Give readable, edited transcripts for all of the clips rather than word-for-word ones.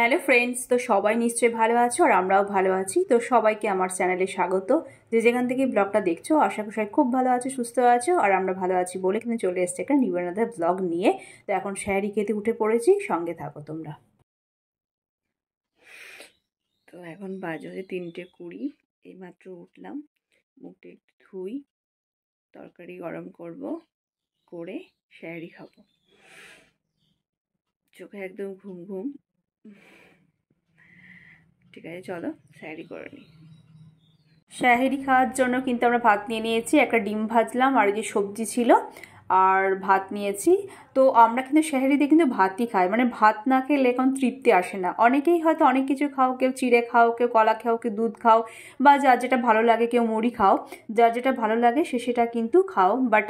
Hello friends, তো সবাই নিশ্চয়ই ভালো আছো আর আমরাও ভালো আছি। তো সবাইকে আমার চ্যানেলে স্বাগত। যে যেখান থেকে ব্লগটা দেখছো আশা করি সবাই খুব ভালো আছো, সুস্থ আছো আর আমরা ভালো আছি বলে কিন্তু চলে এসেছে একটা নিউ অ্যানাদার ব্লগ নিয়ে। তো এখন শাড়ি খেতে উঠে পড়েছি, সঙ্গে থাকো তোমরা। তো এখন বাজে হচ্ছে 3:20, এইমাত্র উঠলাম, মুখটা একটু ধুই, তরকারি গরম করব, করে শাড়ি খাবো। চোখে একদম ঘুম ঘুম। ঠিক আছে, চলো শাড়ি করে নিই। শাহেরি খাওয়ার জন্য কিন্তু আমরা ভাত নিয়ে নিয়েছি, একটা ডিম ভাজলাম আর যে সবজি ছিল আর ভাত নিয়েছি। তো আমরা কিন্তু শাহেরিতে কিন্তু ভাতই খাই, মানে ভাত না খেলে এখন তৃপ্তি আসে না। অনেকেই হয়তো অনেক কিছু খাও, কেউ চিড়ে খাও, কেউ কলা খাও, কেউ দুধ খাও, বা যার যেটা ভালো লাগে, কেউ মুড়ি খাও, যার যেটা ভালো লাগে সে সেটা কিন্তু খাও। বাট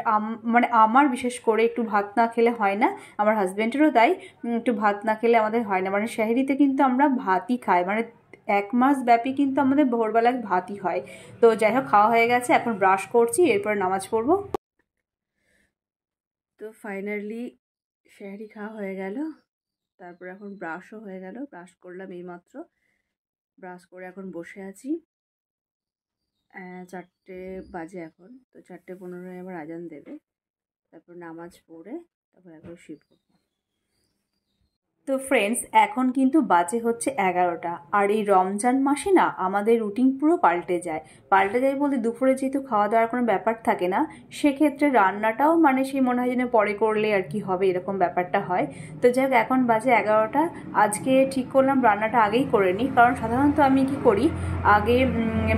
মানে আমার বিশেষ করে একটু ভাত না খেলে হয় না, আমার হাজব্যান্ডেরও তাই, একটু ভাত না খেলে আমাদের হয় না। মানে শাহেরিতে কিন্তু আমরা ভাতই খাই, মানে 1 মাস ব্যাপী কিন্তু আমাদের ভোরবেলায় ভাতই হয়। তো যাই হোক, খাওয়া হয়ে গেছে, এখন ব্রাশ করছি, এরপর নামাজ পড়বো। তো ফাইনালি সেহরি খাওয়া হয়ে গেল, তারপর এখন ব্রাশও হয়ে গেল, ব্রাশ করলাম এইমাত্র। ব্রাশ করে এখন বসে আছি। 4টে বাজে এখন, তো 4:15 আবার আজান দেবে, তারপর নামাজ পড়ে তারপর একবার শিব করবো। তো ফ্রেন্ডস, এখন কিন্তু বাজে হচ্ছে 11টা, আর এই রমজান মাসে না আমাদের রুটিন পুরো পাল্টে যায়। পাল্টে যায় বলতে দুপুরে যেহেতু খাওয়া দাওয়ার কোনো ব্যাপার থাকে না, সেক্ষেত্রে রান্নাটাও মানে সেই মনে হয় যেন পরে করলে আর কি হবে, এরকম ব্যাপারটা হয়। তো যাই হোক, এখন বাজে 11টা। আজকে ঠিক করলাম রান্নাটা আগেই করে নিই, কারণ সাধারণত আমি কি করি, আগে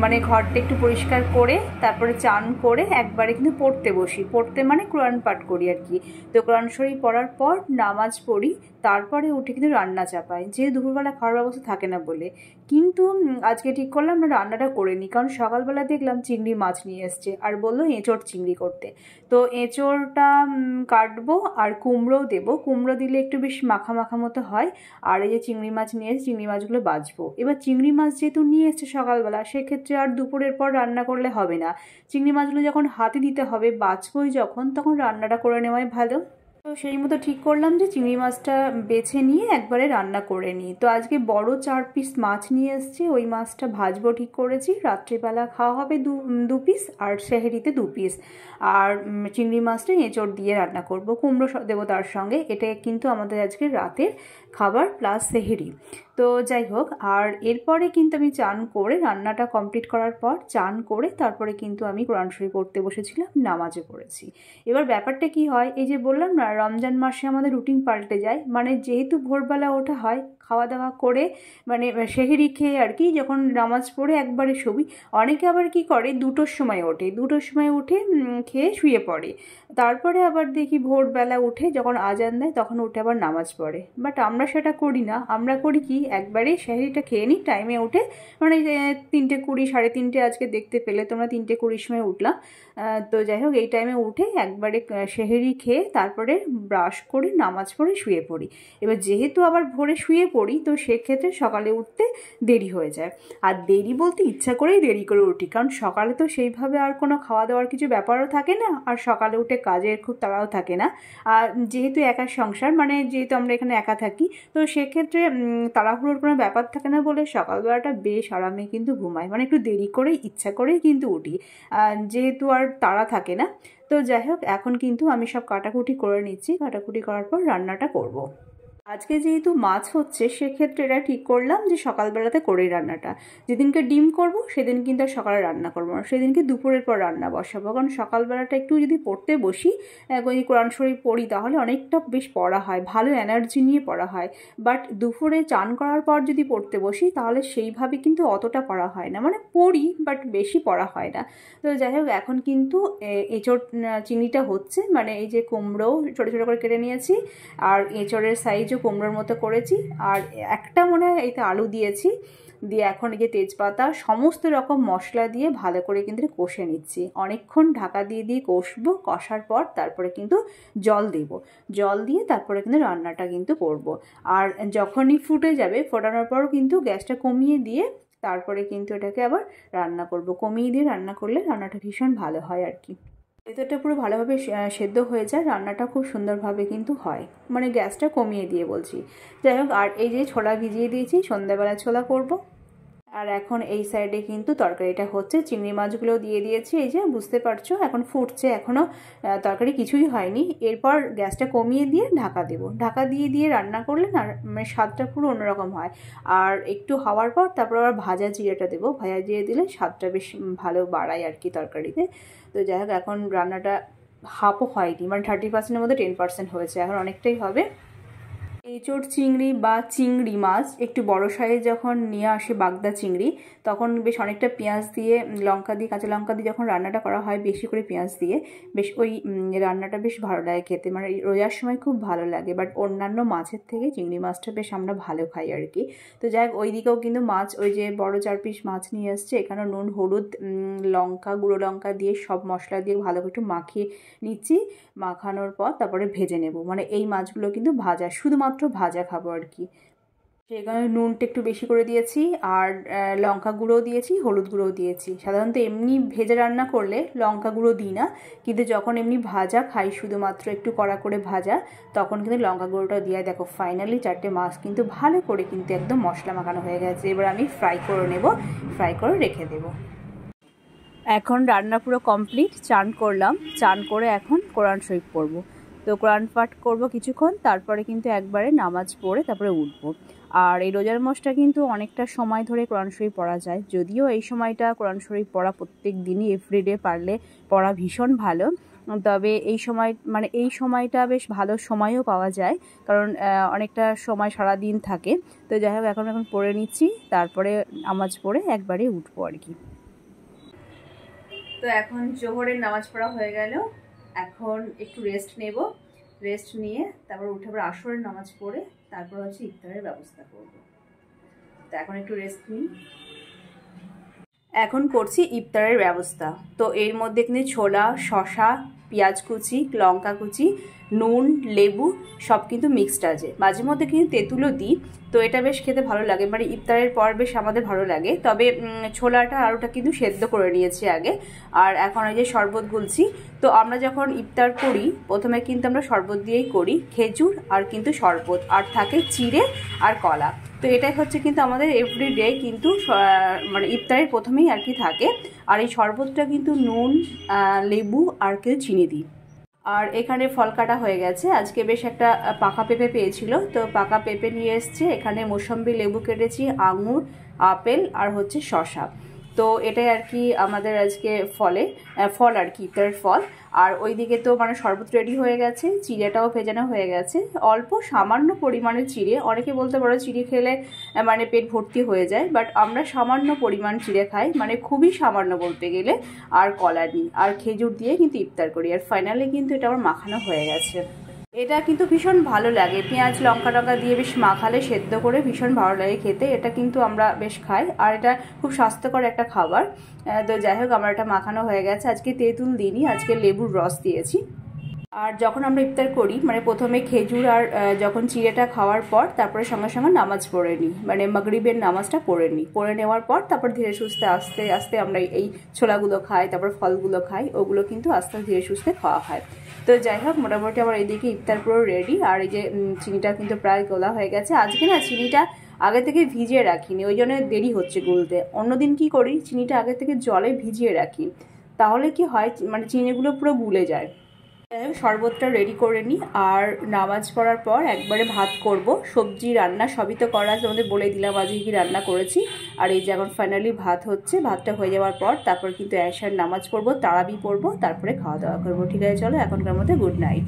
মানে ঘরটা একটু পরিষ্কার করে তারপরে চান করে একবারে কিন্তু পড়তে বসি। পড়তে মানে কোরআন পাঠ করি আর কি। তো কোরআন শরীফ পড়ার পর নামাজ পড়ি, তারপরে উঠে কিন্তু রান্না চাপাই, যে দুপুরবেলা খাওয়ার ব্যবস্থা থাকে না বলে। কিন্তু আজকে ঠিক করলাম না, রান্নাটা করে নিই, কারণ সকালবেলা দেখলাম চিংড়ি মাছ নিয়ে এসছে আর বললো এঁচোড় চিংড়ি করতে। তো এঁচোড়টা কাটবো আর কুমড়োও দেবো, কুমড়ো দিলে একটু বেশ মাখা মাখা মতো হয়। আর এই যে চিংড়ি মাছ নিয়ে এসে চিংড়ি মাছগুলো বাছবো। এবার চিংড়ি মাছ যেহেতু নিয়ে এসছে সকালবেলা, সেক্ষেত্রে আর দুপুরের পর রান্না করলে হবে না। চিংড়ি মাছগুলো যখন হাতে দিতে হবে, বাছবোই যখন, তখন রান্নাটা করে নেওয়াই ভালো। তো সেই মতো ঠিক করলাম যে চিংড়ি মাছটা বেছে নিয়ে একবারে রান্না করে নিই। তো আজকে বড় 4 পিস মাছ নিয়ে এসেছি, ওই মাছটা ভাজবো ঠিক করেছি। রাত্রিবেলা খাওয়া হবে দু পিস, আর সেহেরিতে 2 পিস। আর চিংড়ি মাছটা এঁচোড় দিয়ে রান্না করব, কুমড়ো দেবো তার সঙ্গে। এটা কিন্তু আমাদের আজকে রাতের খাবার প্লাস সেহেরি। তো যাই হোক, আর এরপরে কিন্তু আমি চান করে, রান্নাটা কমপ্লিট করার পর চান করে তারপরে কিন্তু আমি কোরআন শরীফ পড়তে বসেছিলাম, নামাজও পড়েছি। এবার ব্যাপারটা কি হয়, এই যে বললাম না রমজান মাসে আমাদের রুটিন পাল্টে যায়, মানে যেহেতু ভোরবেলা ওঠা হয়, খাওয়া দাওয়া করে মানে সেহরি খেয়ে আর কি, যখন নামাজ পড়ে একবারে শুবি। অনেকে আবার কি করে 2টোর সময় ওঠে, 2টোর সময় উঠে খেয়ে শুয়ে পড়ে, তারপরে আবার দেখি ভোরবেলা উঠে যখন আজান দেয় তখন উঠে আবার নামাজ পড়ে। বাট আমরা সেটা করি না, আমরা করি কি, একবারে সেহরিটা খেয়ে নিই টাইমে উঠে, মানে 3:20 3:30 আজকে দেখতে পেলে তোমরা 3:20 সময় উঠলাম। তো যাই হোক, এই টাইমে উঠে একবারে সেহরি খেয়ে তারপরে ব্রাশ করে নামাজ পড়ে শুয়ে পড়ি। এবার যেহেতু আবার ভোরে শুয়ে পড়ি, তো সেক্ষেত্রে সকালে উঠতে দেরি হয়ে যায়। আর দেরি বলতে ইচ্ছা করেই দেরি করে উঠি, কারণ সকালে তো সেইভাবে আর কোনো খাওয়া দাওয়ার কিছু ব্যাপারও থাকে না, আর সকালে উঠে কাজের খুব তাড়াও থাকে না। আর যেহেতু একা সংসার, মানে যেহেতু আমরা এখানে একা থাকি, তো সেক্ষেত্রে তাড়াহুড়োর কোনো ব্যাপার থাকে না বলে সকালবেলাটা বেশ আরামে কিন্তু ঘুমাই, মানে একটু দেরি করেই ইচ্ছা করেই কিন্তু উঠি, যেহেতু আর তাড়া থাকে না। তো যাই হোক, এখন কিন্তু আমি সব কাটাকুটি করে নিচ্ছি, কাটাকুটি করার পর রান্নাটা করব। আজকে যেহেতু মাছ হচ্ছে, সেক্ষেত্রে এটা ঠিক করলাম যে সকালবেলাতে করেই রান্নাটা। যেদিনকে ডিম করব সেদিন কিন্তু আর সকালে রান্না করবো না, সেদিনকে দুপুরের পর রান্না বসাবো। কারণ সকালবেলাটা একটু যদি পড়তে বসি, ওই কোরআন শরীফ পড়ি, তাহলে অনেকটা বেশ পড়া হয়, ভালো এনার্জি নিয়ে পড়া হয়। বাট দুপুরে চান করার পর যদি পড়তে বসি, তাহলে সেইভাবে কিন্তু অতটা পড়া হয় না, মানে পড়ি বাট বেশি পড়া হয় না। তো যাই হোক, এখন কিন্তু এঁচোড় চিংড়িটা হচ্ছে, মানে এই যে কুমড়ো ছোটো ছোটো করে কেটে নিয়েছি, আর এঁচোড়ের সাইজও কুমড়োর মতো করেছি, আর একটা মনে হয় এতে আলু দিয়েছি। দিয়ে এখন এই যে তেজপাতা সমস্ত রকম মশলা দিয়ে ভালো করে কিন্তু কষে নিচ্ছি, অনেকক্ষণ ঢাকা দিয়ে দিয়ে কষবো। কষার পর তারপরে কিন্তু জল দেব, জল দিয়ে তারপরে কিন্তু রান্নাটা কিন্তু করব। আর যখনই ফুটে যাবে, ফোটানোর পর কিন্তু গ্যাসটা কমিয়ে দিয়ে তারপরে কিন্তু এটাকে আবার রান্না করব। কমিয়ে দিয়ে রান্না করলে রান্নাটা ভীষণ ভালো হয় আর কি। ভেতরটা পুরো ভালোভাবে সেদ্ধ হয়ে যায়, রান্নাটা খুব সুন্দরভাবে কিন্তু হয়, মানে গ্যাসটা কমিয়ে দিয়ে বলছি। যাই হোক, আর এই যে ছোলা ভিজিয়ে দিয়েছি, সন্ধ্যাবেলা ছোলা করব। আর এখন এই সাইডে কিন্তু তরকারিটা হচ্ছে, চিংড়ি মাছগুলো দিয়ে দিয়েছি, এই যে বুঝতে পারছো এখন ফুটছে, এখনও তরকারি কিছুই হয়নি। এরপর গ্যাসটা কমিয়ে দিয়ে ঢাকা দেব, ঢাকা দিয়ে দিয়ে রান্না করলে না মানে স্বাদটা পুরো অন্যরকম হয়। আর একটু হওয়ার পর তারপর আবার ভাজা জিরেটা দেবো, ভাজা জিরে দিলে স্বাদটা বেশ ভালো বাড়ায় আর কি তরকারিতে। তো যাই হোক, এখন রান্নাটা হাফও হয়নি, মানে 30%-এর মধ্যে 10% হয়েছে, এখন অনেকটাই হবে। এঁচোড় চিংড়ি বা চিংড়ি মাছ একটু বড় সাইজ যখন নিয়ে আসে বাগদা চিংড়ি, তখন বেশ অনেকটা পেঁয়াজ দিয়ে লঙ্কা দিয়ে কাঁচা লঙ্কা দিয়ে যখন রান্নাটা করা হয়, বেশি করে পেঁয়াজ দিয়ে, বেশ ওই রান্নাটা বেশ ভালো লাগে খেতে, মানে রোজার সময় খুব ভালো লাগে। বাট অন্যান্য মাছের থেকে চিংড়ি মাছটা বেশ আমরা ভালো খাই আর কি। তো যাই হোক, ওই দিকেও কিন্তু মাছ, ওই যে বড় 4 পিস মাছ নিয়ে এসছে, এখানে নুন হলুদ লঙ্কা গুঁড়ো লঙ্কা দিয়ে সব মশলা দিয়ে ভালো করে একটু মাখিয়ে নিচ্ছি। মাখানোর পর তারপরে ভেজে নেব, মানে এই মাছগুলো কিন্তু ভাজা, শুধুমাত্র ভাজা খাবো আর কি। সেখানে নুনটা একটু বেশি করে দিয়েছি, আর লঙ্কা গুঁড়োও দিয়েছি, হলুদ গুঁড়োও দিয়েছি। সাধারণত এমনি ভেজে রান্না করলে লঙ্কা গুঁড়ো দিই না, কিন্তু যখন এমনি ভাজা খাই, শুধুমাত্র একটু কড়া করে ভাজা, তখন কিন্তু লঙ্কা গুঁড়োটাও দিয়ে। দেখো ফাইনালি 4টে মাছ কিন্তু ভালো করে কিন্তু একদম মশলা মাখানো হয়ে গেছে। এবার আমি ফ্রাই করে নেব, ফ্রাই করে রেখে দেবো। এখন রান্না পুরো কমপ্লিট, চান করলাম, চান করে এখন কোরআন শরীফ পড়বো। তো কোরআন পাঠ করবো কিছুক্ষণ, তারপরে কিন্তু একবারে নামাজ পড়ে তারপরে উঠবো। আর এই রোজার মাসটা কিন্তু অনেকটা সময় ধরে কোরআন শরীফ পড়া যায়, যদিও এই সময়টা কোরআন শরীফ পড়া প্রত্যেক দিনই এভরিডে পারলে পড়া ভীষণ ভালো। তবে এই সময়, মানে এই সময়টা বেশ ভালো সময়ও পাওয়া যায়, কারণ অনেকটা সময় সারা দিন থাকে। তো যাই হোক, এখন পড়ে নিচ্ছি, তারপরে নামাজ পড়ে একবারে উঠবো আর কি। তো এখন জোহরের নামাজ পড়া হয়ে গেল, এখন একটু রেস্ট নেব, রেস্ট নিয়ে তারপর উঠে আবার আসরের নামাজ পড়ে তারপর হচ্ছে ইফতারের ব্যবস্থা করব। তো এখন একটু রেস্ট নিই। এখন করছি ইফতারের ব্যবস্থা। তো এর মধ্যে কিন্তু ছোলা, শশা, পেঁয়াজ কুচি, লঙ্কা কুচি, নুন, লেবু সব কিন্তু মিক্সড আছে, মাঝে মধ্যে কিন্তু তেঁতুলও দিই। তো এটা বেশ খেতে ভালো লাগে, মানে ইফতারের পর বেশ আমাদের ভালো লাগে। তবে ছোলাটা আলুটা কিন্তু সেদ্ধ করে নিয়েছি আগে। আর এখন এই যে শরবত গুলছি। তো আমরা যখন ইফতার করি প্রথমে কিন্তু আমরা শরবত দিয়েই করি, খেজুর আর কিন্তু শরবত, আর থাকে চিড়ে আর কলা। তো এটাই হচ্ছে কিন্তু আমাদের এভরিডে কিন্তু মানে ইফতারের প্রথমেই আর কি থাকে। আর এই শরবতটা কিন্তু নুন, লেবু আর কেউ চিনি দিই। আর এখানে ফল কাটা হয়ে গেছে, আজকে বেশ একটা পাকা পেঁপে পেয়েছিল, তো পাকা পেঁপে নিয়ে এসছে। এখানে মৌসম্বি লেবু কেটেছি, আঙুর, আপেল আর হচ্ছে শসা। তো এটাই আর কি আমাদের আজকে ফল আর কি, ইফতারের ফল। আর ওইদিকে তো মানে শরবত রেডি হয়ে গেছে, চিড়েটাও ভেজানো হয়ে গেছে, অল্প সামান্য পরিমাণে চিড়ে। অনেকে বলতে পারো চিড়ে খেলে মানে পেট ভর্তি হয়ে যায়, বাট আমরা সামান্য পরিমাণ চিড়ে খাই, মানে খুবই সামান্য বলতে গেলে। আর কলা নিই আর খেজুর দিয়ে কিন্তু ইফতার করি। আর ফাইনালি কিন্তু এটা আমার মাখানো হয়ে গেছে। এটা কিন্তু ভীষণ ভালো লাগে, পেঁয়াজ লঙ্কা টঙ্কা দিয়ে বেশ মাখালে সেদ্ধ করে ভীষণ ভালো লাগে খেতে। এটা কিন্তু আমরা বেশ খাই, আর এটা খুব স্বাস্থ্যকর একটা খাবার। তো যাই হোক, আমার এটা মাখানো হয়ে গেছে। আজকে তেঁতুল দিইনি, আজকে লেবুর রস দিয়েছি। আর যখন আমরা ইফতার করি, মানে প্রথমে খেজুর আর যখন চিড়েটা খাওয়ার পর তারপরে সঙ্গে সঙ্গে নামাজ পড়ে নিই, মানে মাগরিবের নামাজটা পড়ে নিই। পড়ে নেওয়ার পর তারপর ধীরে সুস্থে আস্তে আস্তে আমরা এই ছোলাগুলো খাই, তারপর ফলগুলো খাই, ওগুলো কিন্তু আস্তে ধীরে সুস্থে খাওয়া হয়। তো যাই হোক, মোটামুটি আমার এইদিকে ইফতার পুরো রেডি। আর এই যে চিনিটা কিন্তু প্রায় গোলা হয়ে গেছে। আজকে না চিনিটা আগে থেকে ভিজিয়ে রাখিনি, ওই জন্য দেরি হচ্ছে গুলতে। অন্যদিন কি করি, চিনিটা আগে থেকে জলে ভিজিয়ে রাখি, তাহলে কি হয় মানে চিনিগুলো পুরো গুলে যায়। শরবতটা রেডি করে নিই, আর নামাজ পড়ার পর একবারে ভাত করব। সবজি রান্না সবই তো করা, তোমাদের বলে দিলাম আজকে কি রান্না করেছি। আর এই যে এখন ফাইনালি ভাত হচ্ছে, ভাতটা হয়ে যাওয়ার পর তারপর কিন্তু এশার নামাজ পড়বো, তারাবি পড়বো, তারপরে খাওয়া দাওয়া করবো। ঠিক আছে, চলো এখনকার মধ্যে গুড নাইট।